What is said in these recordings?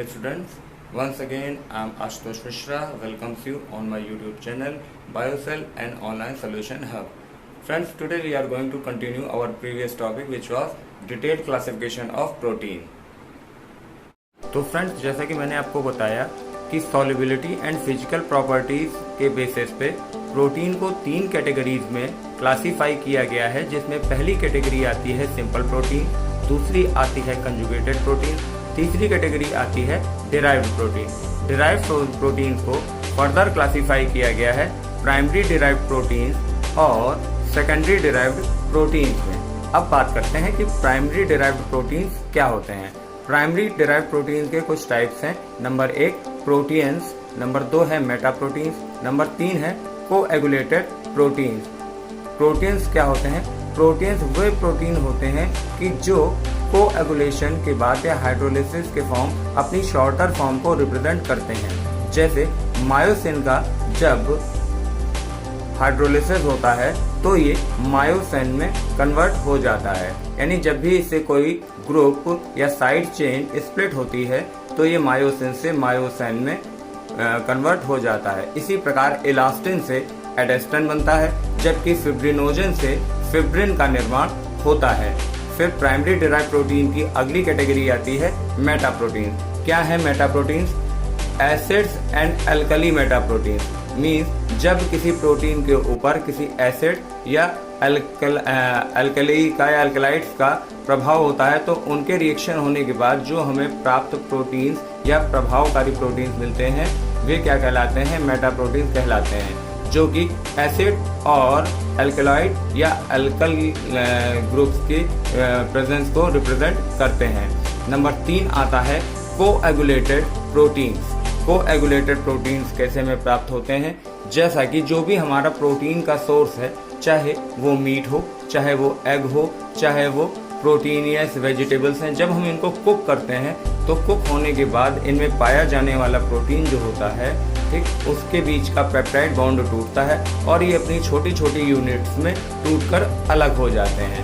students, once again I am Ashutosh Mishra welcomes you on my YouTube channel BioCell and Online Solution Hub. Friends, today we are going to continue our previous topic which was detailed classification of protein. तो friends, जैसा कि मैंने आपको बताया कि solubility and physical properties के basis पे protein को 3 कैटेगरीज में क्लासिफाई किया गया है, जिसमें पहली कैटेगरी आती है सिंपल प्रोटीन, दूसरी आती है कंजुगेटेड प्रोटीन, तीसरी कैटेगरी आती है डिराइव्ड प्रोटीन। डिराइव्ड प्रोटीन को फर्दर क्लासिफाई किया गया है प्राइमरी डिराइव्ड प्रोटीन्स और सेकेंडरी डिराइव्ड प्रोटीन्स में। अब बात करते हैं कि प्राइमरी डिराइव्ड प्रोटीन्स क्या होते हैं। प्राइमरी डिराइव्ड प्रोटीन्स के कुछ टाइप्स हैं। नंबर 1 प्रोटीन्स, नंबर 2 है मेटा प्रोटीन्स, नंबर 3 है कोएगुलेटेड प्रोटीन्स। प्रोटीन्स क्या होते हैं? प्रोटीन्स वे प्रोटीन होते हैं कि जो कोएगुलेशन के बाद या हाइड्रोलिसिस के फॉर्म अपनी शॉर्टर फॉर्म को रिप्रेजेंट करते हैं। जैसे मायोसिन का जब हाइड्रोलिसिस होता है तो ये मायोसिन में कन्वर्ट हो जाता है, यानी जब भी इससे कोई ग्रुप या साइड चेन स्प्लिट होती है तो ये मायोसिन से मायोसिन में कन्वर्ट हो जाता है। इसी प्रकार इलास्टिन से एडेस्टिन बनता है, जबकि फिब्रिनोजन से फिब्रिन का निर्माण होता है। फिर प्राइमरी डिराइव्ड प्रोटीन की अगली कैटेगरी आती है मेटा प्रोटीन। क्या है Meta proteins? Acids and alkali Meta protein means जब किसी प्रोटीन के ऊपर किसी एसिड या अल्कली का या अल्कलाइड्स का प्रभाव होता है तो उनके रिएक्शन होने के बाद जो हमें प्राप्त प्रोटीन्स या प्रभावकारी प्रोटीन्स मिलते हैं वे क्या कहलाते हैं? मेटा प्रोटीन्स कहलाते हैं, जो कि एसिड और अल्कलाइड या अल्कल ग्रुप्स की प्रेजेंस को रिप्रेजेंट करते हैं। नंबर 3 आता है कोएगुलेटेड प्रोटीन्स। कोएगुलेटेड प्रोटीन्स कैसे में प्राप्त होते हैं? जैसा कि जो भी हमारा प्रोटीन का सोर्स है, चाहे वो मीट हो, चाहे वो एग हो, चाहे वो प्रोटीनियस वेजिटेबल्स हैं, जब हम इनको कुक करते हैं तो कुक होने के बाद इनमें पाया जाने वाला प्रोटीन जो होता है, ठीक, उसके बीच का पेप्टाइड बॉन्ड टूटता है और ये अपनी छोटी छोटी यूनिट्स में टूटकर अलग हो जाते हैं।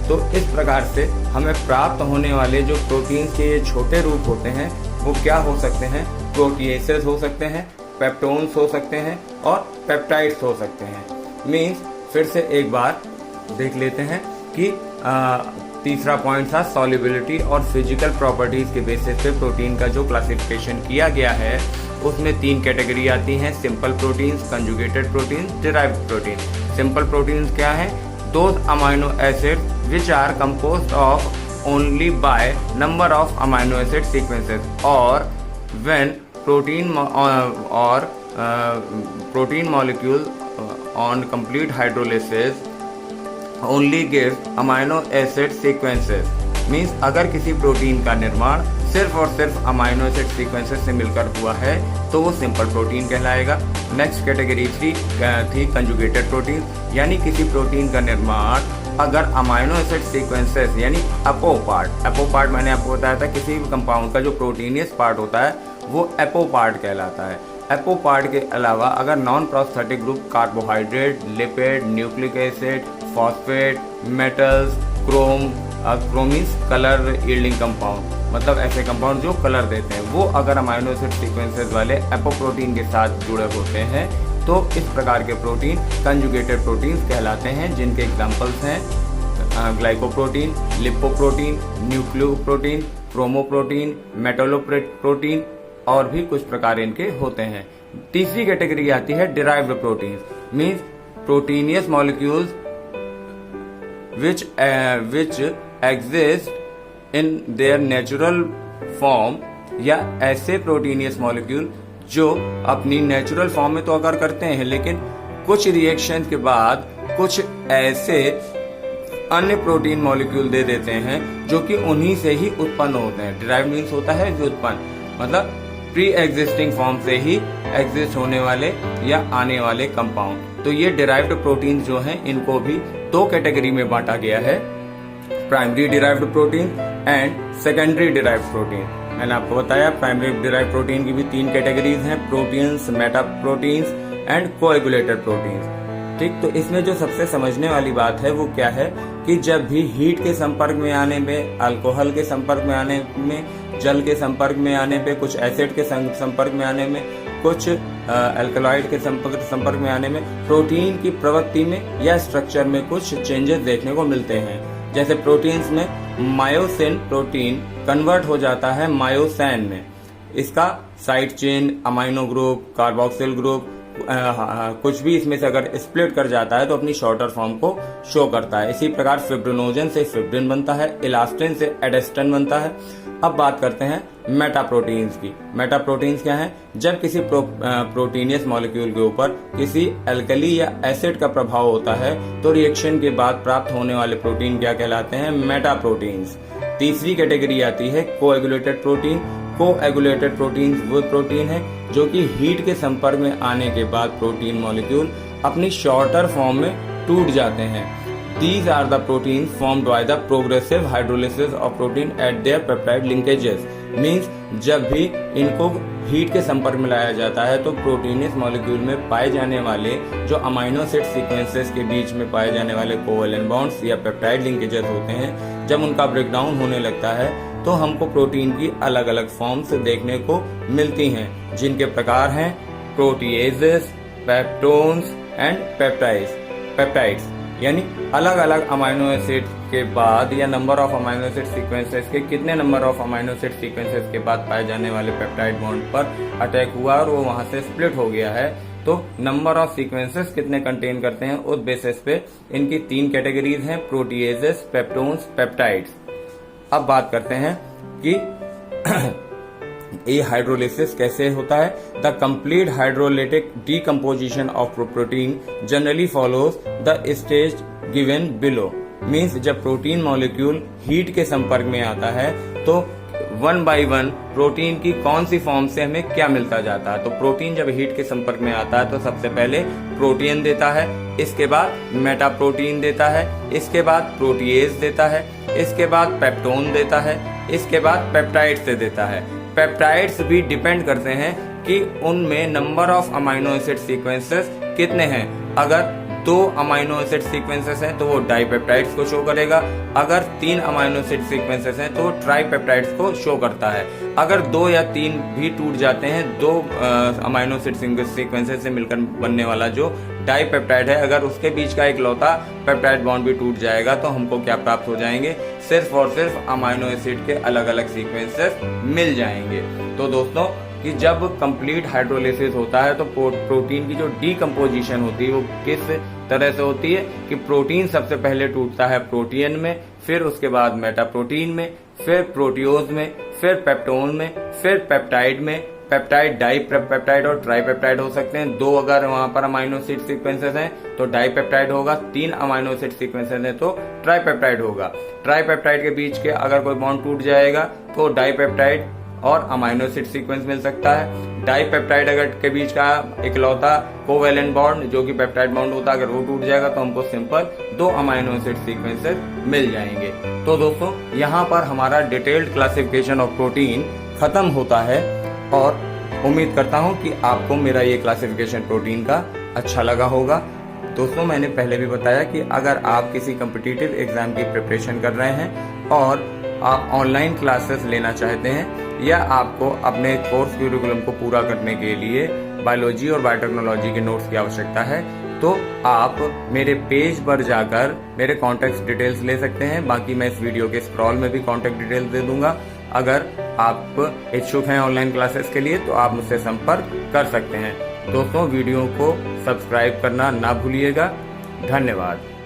तो इस प्रकार से हमें प्राप्त होने वाले जो प्रोटीन के ये छोटे रूप होते हैं वो क्या हो सकते हैं? प्रोटीएसेस हो सकते हैं, पेप्टोन्स हो सकते हैं और पेप्टाइड्स हो सकते हैं। मीन्स फिर से एक बार देख लेते हैं कि तीसरा पॉइंट था सॉल्युबिलिटी और फिजिकल प्रॉपर्टीज के बेसिस पे प्रोटीन का जो क्लासिफिकेशन किया गया है उसमें 3 कैटेगरी आती हैं, simple proteins, conjugated proteins, derived protein. Simple proteins क्या हैं? Those amino acid which are composed of only by number of amino acid sequences और when protein molecule on complete hydrolysis only gives amino acid sequences। Means अगर किसी protein का निर्माण सिर्फ और सिर्फ अमाइनो एसिड सीक्वेंसेस से मिलकर हुआ है तो वो सिंपल प्रोटीन कहलाएगा। नेक्स्ट कैटेगरी थी कंजुगेटेड प्रोटीन, यानी किसी प्रोटीन का निर्माण अगर अमाइनो एसिड सीक्वेंसेस यानी एपोपार्ट मैंने आपको बताया था किसी भी कंपाउंड का जो प्रोटीनियस पार्ट होता है वो एपोपार्ट कहलाता है। एपोपार्ट के अलावा अगर non prosthetic group carbohydrate, lipid, nucleic acid, phosphate, metals, क्रोमीन्स कलर यील्डिंग कंपाउंड, मतलब ऐसे कंपाउंड जो कलर देते हैं, वो अगर अमाइनो एसिड सीक्वेंसेस वाले एपोप्रोटीन के साथ जुड़े होते हैं तो इस प्रकार के प्रोटीन कंजुगेटेड प्रोटीन्स कहलाते हैं, जिनके एग्जांपल्स हैं ग्लाइकोप्रोटीन, लिपोप्रोटीन, न्यूक्लियोप्रोटीन, क्रोमोप्रोटीन, मेटलोप्रोटीन और भी कुछ प्रकार इनके होते हैं। तीसरी कैटेगरी आती है derived proteins, means proteinaceous molecules which exist in their natural form, या ऐसे प्रोटीनियस मॉलिक्यूल जो अपनी नेचुरल फॉर्म में तो अगर करते हैं लेकिन कुछ रिएक्शन के बाद कुछ ऐसे अन्य प्रोटीन मॉलिक्यूल दे देते हैं जो कि उन्हीं से ही उत्पन्न होते हैं। डिराइव मीन्स होता है व्युत्पन्न, मतलब प्री एग्जिस्टिंग फॉर्म से ही एग्जिस्ट होने वाले या आने वाले कंपाउंड। तो ये डिराइव्ड प्रोटीन जो हैं इनको भी 2 कैटेगरी में बांटा गया है, primary derived protein and secondary derived protein. मैंने आपको बताया प्राइमरी डिराइव्ड प्रोटीन की भी 3 कैटेगरीज हैं, proteins, Meta proteins and coagulated proteins. ठीक, तो इसमें जो सबसे समझने वाली बात है वो क्या है कि जब भी हीट के संपर्क में आने में, अल्कोहल के संपर्क में आने में, जल के संपर्क में आने पे, कुछ एसिड के संपर्क में आने में, कुछ अल्कलॉइड के संपर्क में आने में प्रोटीन की प्रवृत्ति में या स्ट्रक्चर में कुछ चेंजेस देखने को मिलते हैं। जैसे प्रोटीन्स में मायोसिन प्रोटीन कन्वर्ट हो जाता है मायोसैन में। इसका side chain, amino group, carboxyl group कुछ भी इसमें से अगर स्प्लिट कर जाता है तो अपनी शॉर्टर फॉर्म को शो करता है। इसी प्रकार फिब्रिनोजन से फिब्रिन बनता है, इलास्टिन से एडेस्टिन बनता है। अब बात करते हैं मेटाप्रोटीन्स की। मेटाप्रोटीन्स क्या है? जब किसी प्रोटीनियस मॉलिक्यूल के ऊपर किसी एल्कली या एसिड का प्रभाव होता है तो रिएक्शन के बाद प्राप्त होने वाले प्रोटीन क्या कहलाते हैं? मेटाप्रोटीन्स। तीसरी कैटेगरी आती है कोएगुलेटेड प्रोटीन। कोएगुलेटेड प्रोटीन वो प्रोटीन है जो कि हीट के संपर्क में आने के बाद प्रोटीन मॉलिक्यूल अपनी शॉर्टर फॉर्म में टूट जाते हैं। These are the proteins formed by the progressive hydrolysis of protein at their peptide linkages. Means जब भी इनको हीट के संपर्क में लाया जाता है तो प्रोटीनियस मॉलिक्यूल में पाए जाने वाले जो अमाइनो एसिड सीक्वेंसेस के बीच में पाए जाने वाले कोवेलेंट बॉन्ड्स या पेप्टाइड लिंकेजेस होते हैं, जब उनका ब्रेकडाउन होने लगता है तो हमको प्रोटीन की अलग अलग फॉर्म्स देखने को मिलती हैं, जिनके प्रकार हैं प्रोटीएजेस, पेप्टोन्स एंड पेप्टाइड्स। यानी अलग अलग अमाइनो एसिड के बाद या number of amino acid sequences के कितने number of amino acid sequences के बाद पाए जाने वाले पेप्टाइड बॉन्ड पर अटैक हुआ और वो वहां से स्प्लिट हो गया है, तो नंबर ऑफ सीक्वेंसेस कितने कंटेन करते हैं उस बेसिस पे इनकी 3 कैटेगरीज हैं, प्रोटीएजेस, पेप्टोन्स, पेप्टाइड्स। अब बात करते हैं कि ये हाइड्रोलिसिस कैसे होता है। The complete hydrolytic decomposition of protein generally follows the stage given below. Means जब प्रोटीन मॉलिक्यूल हीट के संपर्क में आता है तो 1 by 1 प्रोटीन की कौन सी फॉर्म से हमें क्या मिलता जाता है। तो प्रोटीन जब हीट के संपर्क में आता है तो सबसे पहले प्रोटीन देता है, इसके बाद मेटाप्रोटीन देता है, इसके बाद प्रोटीएज देता है, इसके बाद पेप्टोन देता है, इसके बाद पेप्टाइड से देता है। पेप्टाइड्स भी डिपेंड करते हैं कि उनमें number of amino acid sequences कितने हैं। अगर 2 अमाइनो एसिड सीक्वेंसेस हैं तो वो डाइपेप्टाइड्स को शो करेगा, अगर 3 अमाइनो एसिड सीक्वेंसेस हैं तो वो ट्राइपेप्टाइड्स को शो करता है। अगर 2 या 3 भी टूट जाते हैं, 2 अमाइनो एसिड सीक्वेंसेस से मिलकर बनने वाला जो डाइपेप्टाइड है, अगर उसके बीच का एक लौता पेप्टाइड बॉन्ड भी टूट जाएगा तो हमको क्या प्राप्त हो जाएंगे? सिर्फ और सिर्फ अमाइनो एसिड के अलग अलग सीक्वेंसेस मिल जाएंगे। तो दोस्तों कि जब कंप्लीट हाइड्रोलिसिस होता है तो प्रोटीन की जो डीकम्पोजिशन होती है वो किस तरह से होती है कि प्रोटीन सबसे पहले टूटता है प्रोटीन में, फिर उसके बाद मेटाप्रोटीन में, फिर प्रोटियोज में, फिर पेप्टोन में, फिर पेप्टाइड में। पेप्टाइड डाइपेप्टाइड और ट्राइपेप्टाइड हो सकते हैं। 2 अगर वहां पर अमाइनो एसिड सीक्वेंसेस हैं तो डाइपेप्टाइड होगा, 3 अमाइनो एसिड सीक्वेंसेस हैं तो ट्राइपेप्टाइड होगा। ट्राइपेप्टाइड के बीच के अगर कोई बॉन्ड टूट जाएगा तो डाइपेप्टाइड और अमाइनो एसिड सीक्वेंस मिल सकता है। डाइपेप्टाइड अगर के बीच का इकलौता कोवेलेंट बॉन्ड जो कि पेप्टाइड बॉन्ड होता है, अगर वो टूट जाएगा तो हमको सिंपल 2 अमाइनो एसिड सीक्वेंसेस मिल जाएंगे। तो दोस्तों यहाँ पर हमारा डिटेल्ड क्लासिफिकेशन ऑफ प्रोटीन खत्म होता है और उम्मीद करता हूँ कि आपको मेरा ये क्लासिफिकेशन प्रोटीन का अच्छा लगा होगा। दोस्तों मैंने पहले भी बताया कि अगर आप किसी कॉम्पिटिटिव एग्जाम की प्रिपरेशन कर रहे हैं और आप ऑनलाइन क्लासेस लेना चाहते हैं या आपको अपने कोर्स क्यूरिकुलम को पूरा करने के लिए बायोलॉजी और बायोटेक्नोलॉजी के नोट्स की आवश्यकता है तो आप मेरे पेज पर जाकर मेरे कॉन्टैक्ट डिटेल्स ले सकते हैं। बाकी मैं इस वीडियो के स्क्रॉल में भी कॉन्टैक्ट डिटेल्स दे दूंगा। अगर आप इच्छुक हैं ऑनलाइन क्लासेस के लिए तो आप मुझसे संपर्क कर सकते हैं। दोस्तों वीडियो को सब्सक्राइब करना ना भूलिएगा। धन्यवाद।